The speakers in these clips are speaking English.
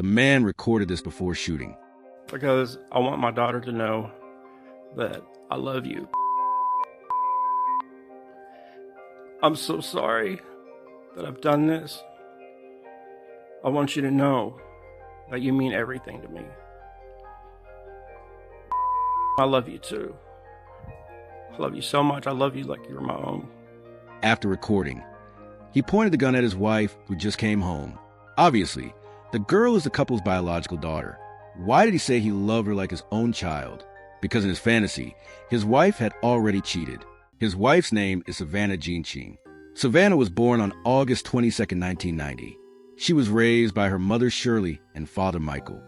man recorded this before shooting. Because I want my daughter to know that I love you. I'm so sorry that I've done this. I want you to know that you mean everything to me. I love you too. I love you so much. I love you like you're my own. After recording, he pointed the gun at his wife, who just came home. Obviously, the girl is the couple's biological daughter. Why did he say he loved her like his own child? Because in his fantasy, his wife had already cheated. His wife's name is Savannah Jean Ching. Savannah was born on August 22nd, 1990. She was raised by her mother Shirley and father Michael.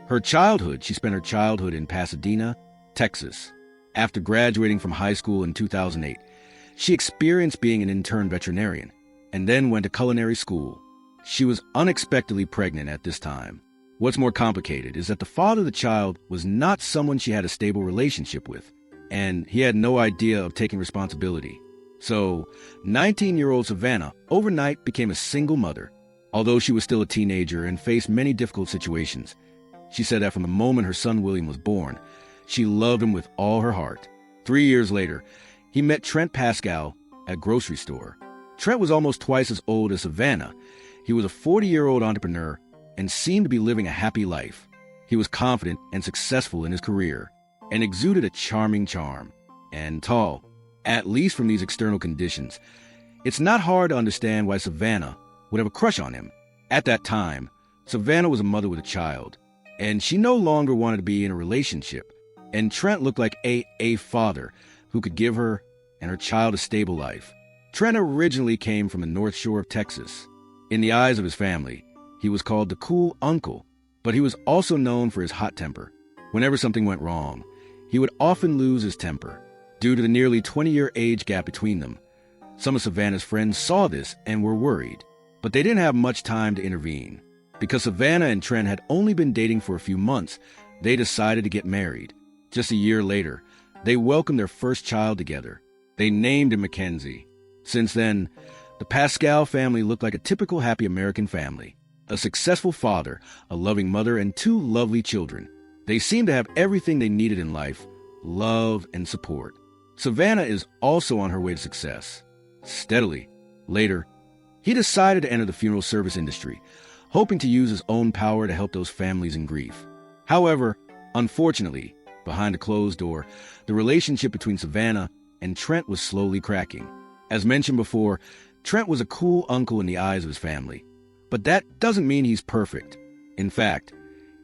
Her childhood, she spent her childhood in Pasadena, Texas. After graduating from high school in 2008, she experienced being an intern veterinarian and then went to culinary school. She was unexpectedly pregnant at this time. What's more complicated is that the father of the child was not someone she had a stable relationship with, and he had no idea of taking responsibility. So, 19-year-old Savannah overnight became a single mother. Although she was still a teenager and faced many difficult situations, she said that from the moment her son William was born, she loved him with all her heart. 3 years later, he met Trent Pascal at a grocery store. Trent was almost twice as old as Savannah. He was a 40-year-old entrepreneur and seemed to be living a happy life. He was confident and successful in his career and exuded a charming charm. And tall, at least from these external conditions. It's not hard to understand why Savannah would have a crush on him. At that time, Savannah was a mother with a child, and she no longer wanted to be in a relationship. And Trent looked like a father who could give her and her child a stable life. Trent originally came from the North Shore of Texas. In the eyes of his family, he was called the cool uncle, but he was also known for his hot temper. Whenever something went wrong, he would often lose his temper. Due to the nearly 20-year age gap between them, some of Savannah's friends saw this and were worried, but they didn't have much time to intervene. Because Savannah and Trent had only been dating for a few months, they decided to get married. Just a year later, they welcomed their first child together. They named him Mackenzie. Since then, the Pascal family looked like a typical happy American family. A successful father, a loving mother, and 2 lovely children. They seemed to have everything they needed in life: love and support. Savannah is also on her way to success. Steadily. Later, he decided to enter the funeral service industry, hoping to use his own power to help those families in grief. However, unfortunately, behind a closed door, the relationship between Savannah and Trent was slowly cracking. As mentioned before, Trent was a cool uncle in the eyes of his family. But that doesn't mean he's perfect. In fact,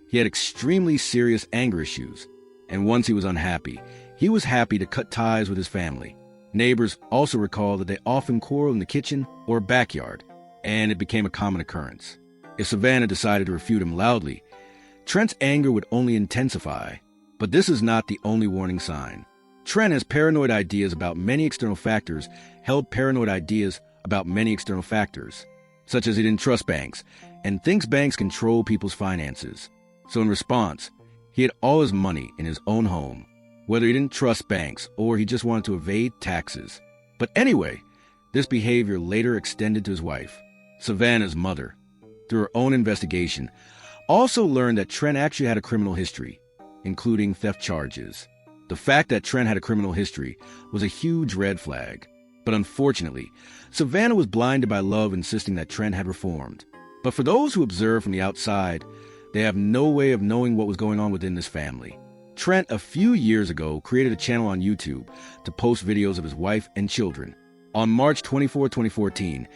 he had extremely serious anger issues. And once he was unhappy, he was happy to cut ties with his family. Neighbors also recall that they often quarreled in the kitchen or backyard, and it became a common occurrence. If Savannah decided to refute him loudly, Trent's anger would only intensify. But this is not the only warning sign. Trent has paranoid ideas about many external factors, such as he didn't trust banks, and thinks banks control people's finances. So in response, he hid all his money in his own home, whether he didn't trust banks or he just wanted to evade taxes. But anyway, this behavior later extended to his wife. Savannah's mother, through her own investigation, also learned that Trent actually had a criminal history, including theft charges. The fact that Trent had a criminal history was a huge red flag. But unfortunately, Savannah was blinded by love insisting that Trent had reformed. But for those who observe from the outside, they have no way of knowing what was going on within this family. Trent, a few years ago, created a channel on YouTube to post videos of his wife and children. On March 24, 2014,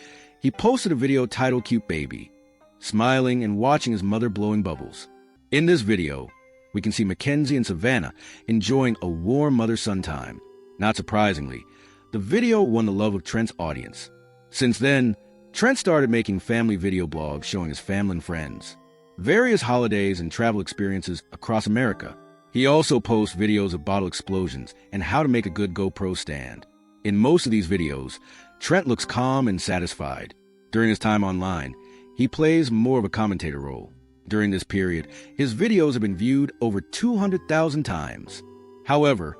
he posted a video titled Cute Baby, smiling and watching his mother blowing bubbles. In this video, we can see Mackenzie and Savannah enjoying a warm mother-son time. Not surprisingly, the video won the love of Trent's audience. Since then, Trent started making family video blogs showing his family and friends, various holidays and travel experiences across America. He also posts videos of bottle explosions and how to make a good GoPro stand. In most of these videos, Trent looks calm and satisfied. During his time online, he plays more of a commentator role. During this period, his videos have been viewed over 200,000 times. However,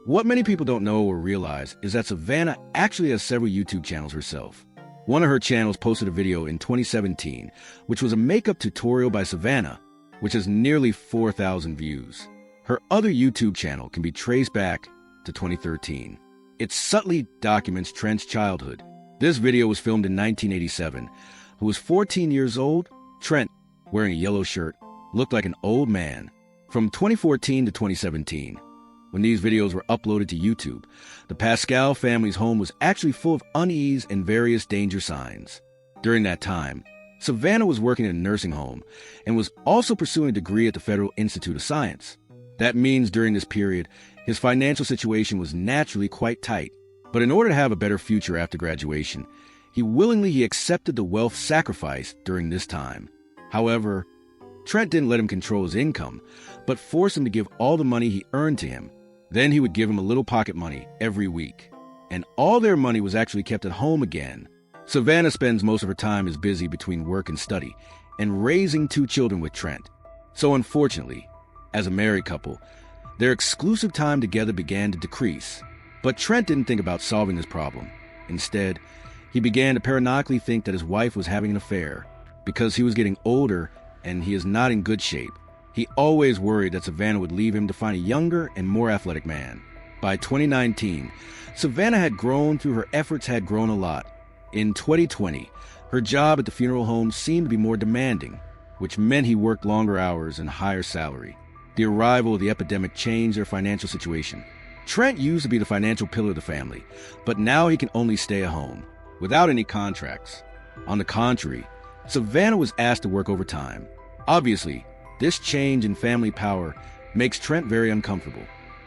what many people don't know or realize is that Savannah actually has several YouTube channels herself. One of her channels posted a video in 2017, which was a makeup tutorial by Savannah, which has nearly 4,000 views. Her other YouTube channel can be traced back to 2013. It subtly documents Trent's childhood. This video was filmed in 1987. Who was 14 years old, Trent, wearing a yellow shirt, looked like an old man. From 2014 to 2017, when these videos were uploaded to YouTube, the Pascal family's home was actually full of unease and various danger signs. During that time, Savannah was working in a nursing home and was also pursuing a degree at the Federal Institute of Science. That means during this period, his financial situation was naturally quite tight. But in order to have a better future after graduation, he willingly accepted the wealth sacrifice during this time. However, Trent didn't let him control his income, but forced him to give all the money he earned to him. Then he would give him a little pocket money every week. And all their money was actually kept at home again. Savannah spends most of her time as busy between work and study, and raising 2 children with Trent. So unfortunately, as a married couple, their exclusive time together began to decrease. But Trent didn't think about solving this problem. Instead, he began to paranoidally think that his wife was having an affair. Because he was getting older and he is not in good shape, he always worried that Savannah would leave him to find a younger and more athletic man. By 2019, Savannah had grown through her efforts had grown a lot. In 2020, her job at the funeral home seemed to be more demanding, which meant he worked longer hours and higher salary. The arrival of the epidemic changed their financial situation. Trent used to be the financial pillar of the family, but now he can only stay at home, without any contracts. On the contrary, Savannah was asked to work overtime. Obviously, this change in family power makes Trent very uncomfortable.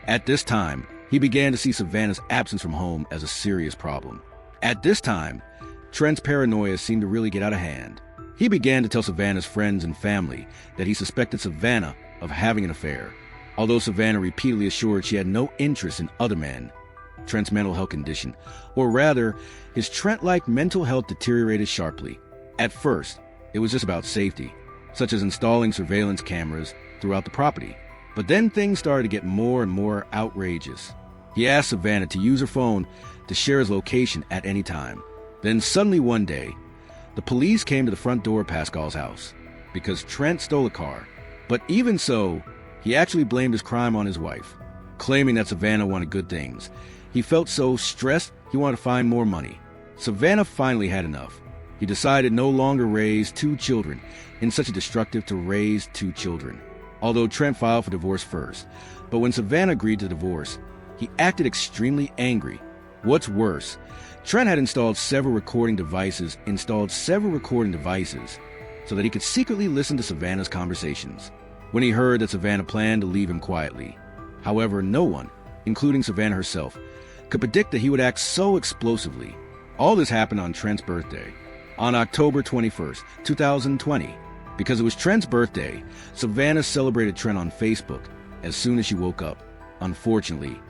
At this time, he began to see Savannah's absence from home as a serious problem. At this time, Trent's paranoia seemed to really get out of hand. He began to tell Savannah's friends and family that he suspected Savannah of having an affair, although Savannah repeatedly assured she had no interest in other men. Trent's mental health condition, or rather, his Trent-like mental health deteriorated sharply. At first, it was just about safety, such as installing surveillance cameras throughout the property. But then things started to get more and more outrageous. He asked Savannah to use her phone to share his location at any time. Then suddenly one day, the police came to the front door of Pascal's house because Trent stole a car. But even so, he actually blamed his crime on his wife, claiming that Savannah wanted good things. He felt so stressed he wanted to find more money. Savannah finally had enough. He decided no longer raise 2 children in such a destructive to raise 2 children. Although Trent filed for divorce first, but when Savannah agreed to divorce, he acted extremely angry. What's worse, Trent had installed several recording devices so that he could secretly listen to Savannah's conversations when he heard that Savannah planned to leave him quietly. However, no one, including Savannah herself, could predict that he would act so explosively. All this happened on Trent's birthday, on October 21st, 2020. Because it was Trent's birthday, Savannah celebrated Trent on Facebook as soon as she woke up. Unfortunately,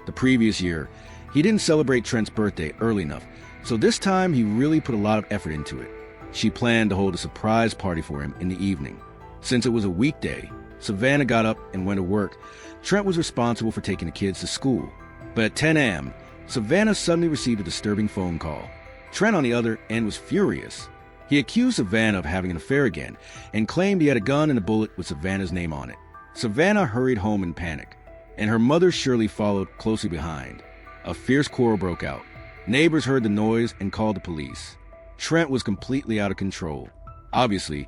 the previous year, he didn't celebrate Trent's birthday early enough, so this time he really put a lot of effort into it. She planned to hold a surprise party for him in the evening. Since it was a weekday, Savannah got up and went to work. Trent was responsible for taking the kids to school. But at 10 a.m., Savannah suddenly received a disturbing phone call. Trent, on the other end, was furious. He accused Savannah of having an affair again and claimed he had a gun and a bullet with Savannah's name on it. Savannah hurried home in panic, and her mother Shirley followed closely behind. A fierce quarrel broke out. Neighbors heard the noise and called the police. Trent was completely out of control. Obviously,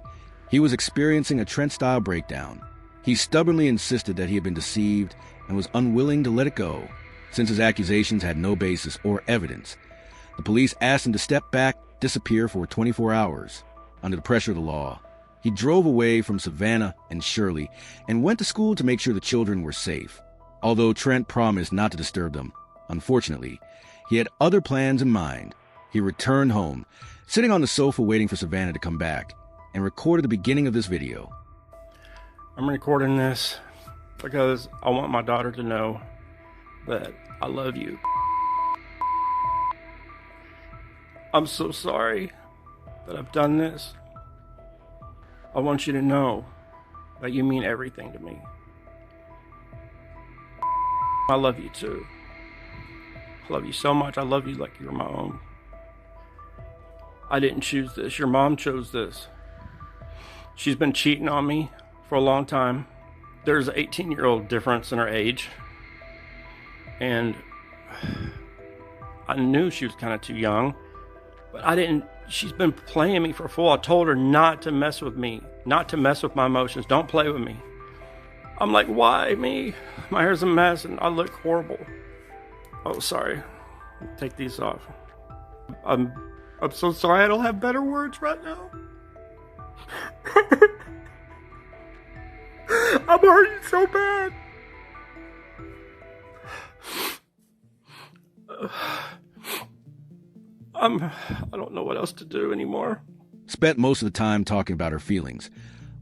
he was experiencing a Trent-style breakdown. He stubbornly insisted that he had been deceived and was unwilling to let it go. Since his accusations had no basis or evidence, the police asked him to step back, disappear for 24 hours. Under the pressure of the law, he drove away from Savannah and Shirley and went to school to make sure the children were safe. Although Trent promised not to disturb them, unfortunately, he had other plans in mind. He returned home, sitting on the sofa waiting for Savannah to come back, and recorded the beginning of this video. I'm recording this because I want my daughter to know that I love you. I'm so sorry that I've done this. I want you to know that you mean everything to me. I love you too. I love you so much. I love you like you're my own. I didn't choose this. Your mom chose this. She's been cheating on me for a long time. There's an 18-year-old difference in her age. And I knew she was kind of too young. But I didn't. She's been playing me for a fool. I told her not to mess with me, not to mess with my emotions. Don't play with me. I'm like, why me? My hair's a mess and I look horrible. Oh, sorry. Take these off. I'm so sorry. I don't have better words right now. I'm hurting so bad. I don't know what else to do anymore. Spent most of the time talking about her feelings,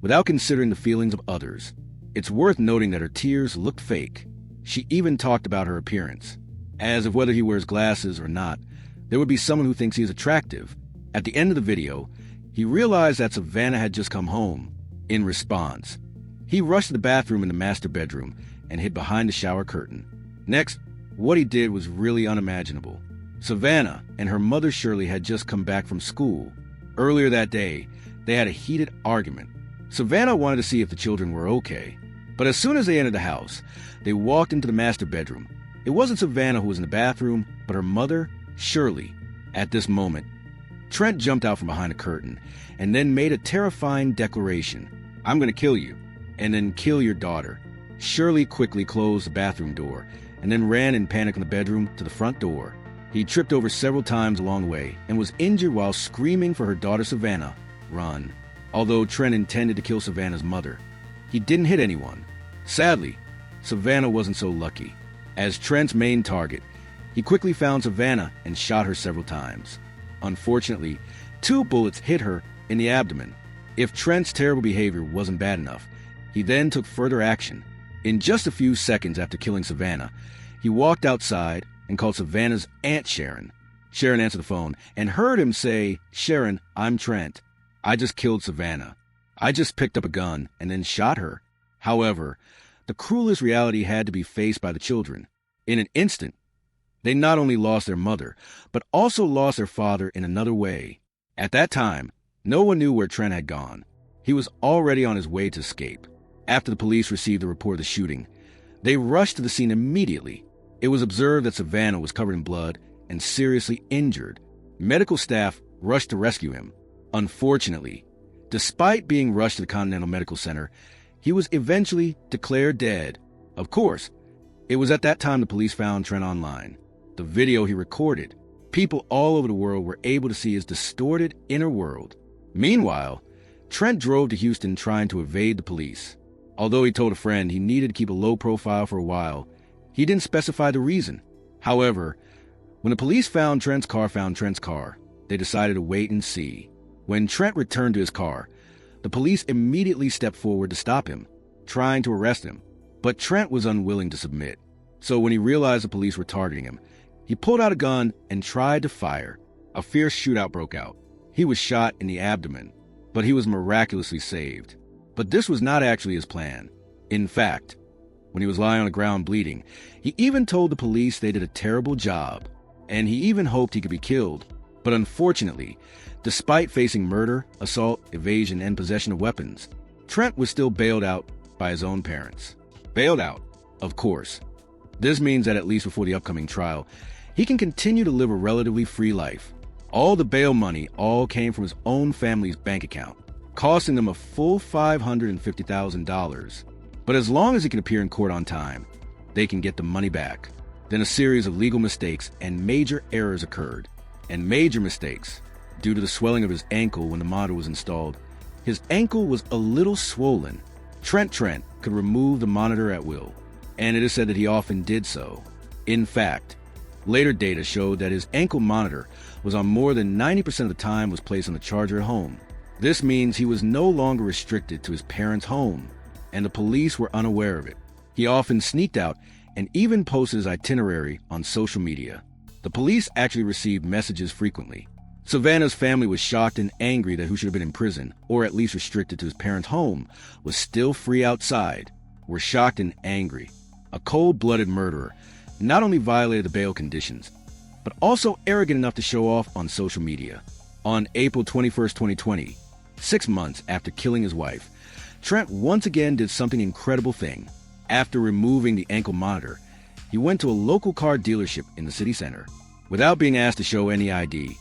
without considering the feelings of others. It's worth noting that her tears looked fake. She even talked about her appearance, as if whether he wears glasses or not, there would be someone who thinks he is attractive. At the end of the video, he realized that Savannah had just come home. In response, he rushed to the bathroom in the master bedroom and hid behind the shower curtain. Next, what he did was really unimaginable. Savannah and her mother Shirley had just come back from school. Earlier that day, they had a heated argument. Savannah wanted to see if the children were okay. But as soon as they entered the house, they walked into the master bedroom. It wasn't Savannah who was in the bathroom, but her mother, Shirley. At this moment, Trent jumped out from behind a curtain and then made a terrifying declaration. "I'm going to kill you, and then kill your daughter." Shirley quickly closed the bathroom door and then ran in panic from the bedroom to the front door. He tripped over several times along the way and was injured while screaming for her daughter Savannah, "Run." Although Trent intended to kill Savannah's mother, he didn't hit anyone. Sadly, Savannah wasn't so lucky. As Trent's main target, he quickly found Savannah and shot her several times. Unfortunately, 2 bullets hit her in the abdomen. If Trent's terrible behavior wasn't bad enough, he then took further action. In just a few seconds after killing Savannah, he walked outside and called Savannah's Aunt Sharon. Sharon answered the phone and heard him say, "Sharon, I'm Trent. I just killed Savannah. I just picked up a gun and then shot her." However, the cruelest reality had to be faced by the children. In an instant, they not only lost their mother, but also lost their father in another way. At that time, no one knew where Trent had gone. He was already on his way to escape. After the police received the report of the shooting, they rushed to the scene immediately. It was observed that Savannah was covered in blood and seriously injured. Medical staff rushed to rescue him. Unfortunately, despite being rushed to the Continental Medical Center, he was eventually declared dead. Of course, it was at that time the police found Trent online. The video he recorded, people all over the world were able to see his distorted inner world. Meanwhile, Trent drove to Houston trying to evade the police. Although he told a friend he needed to keep a low profile for a while, he didn't specify the reason. However, when the police found Trent's car, they decided to wait and see. When Trent returned to his car, the police immediately stepped forward to stop him, trying to arrest him. But Trent was unwilling to submit. So when he realized the police were targeting him, he pulled out a gun and tried to fire. A fierce shootout broke out. He was shot in the abdomen, but he was miraculously saved. But this was not actually his plan. In fact, when he was lying on the ground bleeding, he even told the police they did a terrible job, and he even hoped he could be killed. But unfortunately, despite facing murder, assault, evasion, and possession of weapons, Trent was still bailed out by his own parents. Bailed out, of course. This means that at least before the upcoming trial, he can continue to live a relatively free life. All the bail money all came from his own family's bank account, costing them a full $550,000. But as long as he can appear in court on time, they can get the money back. Then a series of legal mistakes and major errors occurred. And major mistakes, due to the swelling of his ankle when the monitor was installed. His ankle was a little swollen. Trent could remove the monitor at will, and it is said that he often did so. In fact, later data showed that his ankle monitor was on more than 90% of the time was placed on the charger at home. This means he was no longer restricted to his parents' home, and the police were unaware of it. He often sneaked out and even posted his itinerary on social media. The police actually received messages frequently. Savannah's family was shocked and angry that who should have been in prison, or at least restricted to his parents' home, was still free outside. Were shocked and angry. A cold-blooded murderer not only violated the bail conditions, but also arrogant enough to show off on social media. On April 21st, 2020, 6 months after killing his wife, Trent once again did something incredible thing. After removing the ankle monitor, he went to a local car dealership in the city center. Without being asked to show any ID,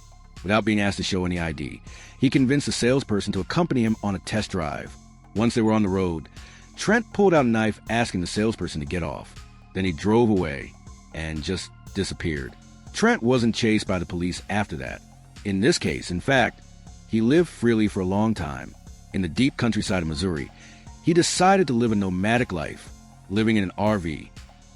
he convinced the salesperson to accompany him on a test drive. Once they were on the road, Trent pulled out a knife asking the salesperson to get off. Then he drove away and just disappeared. Trent wasn't chased by the police after that. In this case, in fact, he lived freely for a long time. In the deep countryside of Missouri, he decided to live a nomadic life, living in an RV,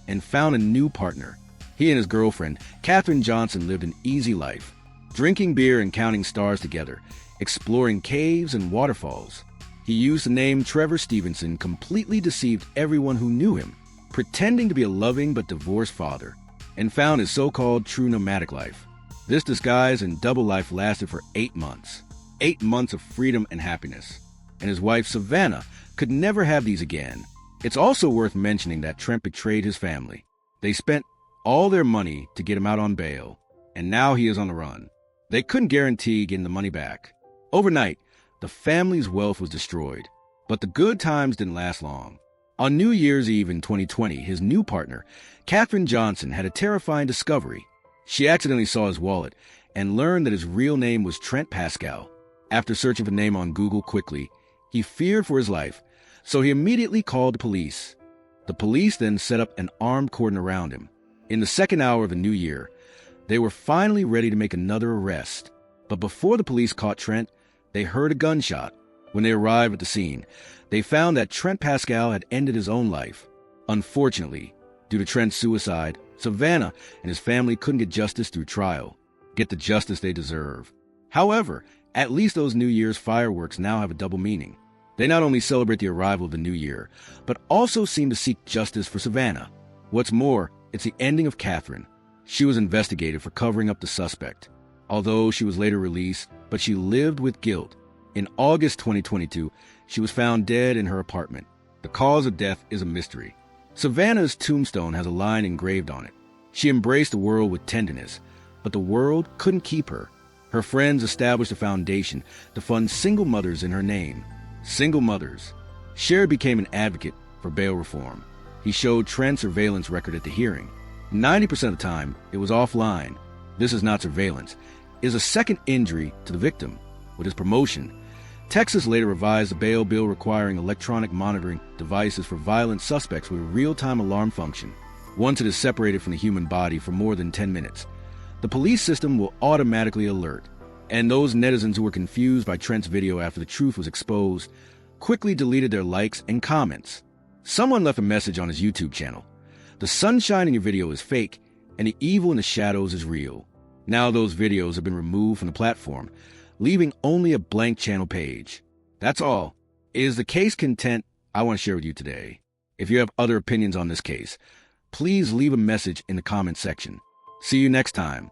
and found a new partner. He and his girlfriend, Katherine Johnson, lived an easy life, drinking beer and counting stars together, exploring caves and waterfalls. He used the name Trevor Stevenson, completely deceived everyone who knew him, pretending to be a loving but divorced father, and found his so-called true nomadic life. This disguise and double life lasted for 8 months. 8 months of freedom and happiness. And his wife, Savannah, could never have these again. It's also worth mentioning that Trent betrayed his family. They spent all their money to get him out on bail, and now he is on the run. They couldn't guarantee getting the money back. Overnight, the family's wealth was destroyed, but the good times didn't last long. On New Year's Eve in 2020, his new partner, Katherine Johnson, had a terrifying discovery. She accidentally saw his wallet and learned that his real name was Trent Pascal. After searching for the name on Google quickly, he feared for his life, so he immediately called the police. The police then set up an armed cordon around him. In the second hour of the new year, they were finally ready to make another arrest. But before the police caught Trent, they heard a gunshot. When they arrived at the scene, they found that Trent Pascal had ended his own life. Unfortunately, due to Trent's suicide, Savannah and his family couldn't get justice through trial, get the justice they deserve. However, at least those New Year's fireworks now have a double meaning. They not only celebrate the arrival of the new year, but also seem to seek justice for Savannah. What's more, it's the ending of Katherine. She was investigated for covering up the suspect, although she was later released, but she lived with guilt. In August 2022, she was found dead in her apartment. The cause of death is a mystery. Savannah's tombstone has a line engraved on it. She embraced the world with tenderness, but the world couldn't keep her. Her friends established a foundation to fund single mothers in her name. Single mothers. Sherry became an advocate for bail reform. He showed Trent's surveillance record at the hearing. 90% of the time, it was offline. This is not surveillance. It is a second injury to the victim. With his promotion, Texas later revised the bail bill requiring electronic monitoring devices for violent suspects with a real-time alarm function. Once it is separated from the human body for more than 10 minutes, the police system will automatically alert. And those netizens who were confused by Trent's video after the truth was exposed quickly deleted their likes and comments. Someone left a message on his YouTube channel. The sunshine in your video is fake, and the evil in the shadows is real. Now those videos have been removed from the platform, leaving only a blank channel page. That's all. It is the case content I want to share with you today. If you have other opinions on this case, please leave a message in the comment section. See you next time.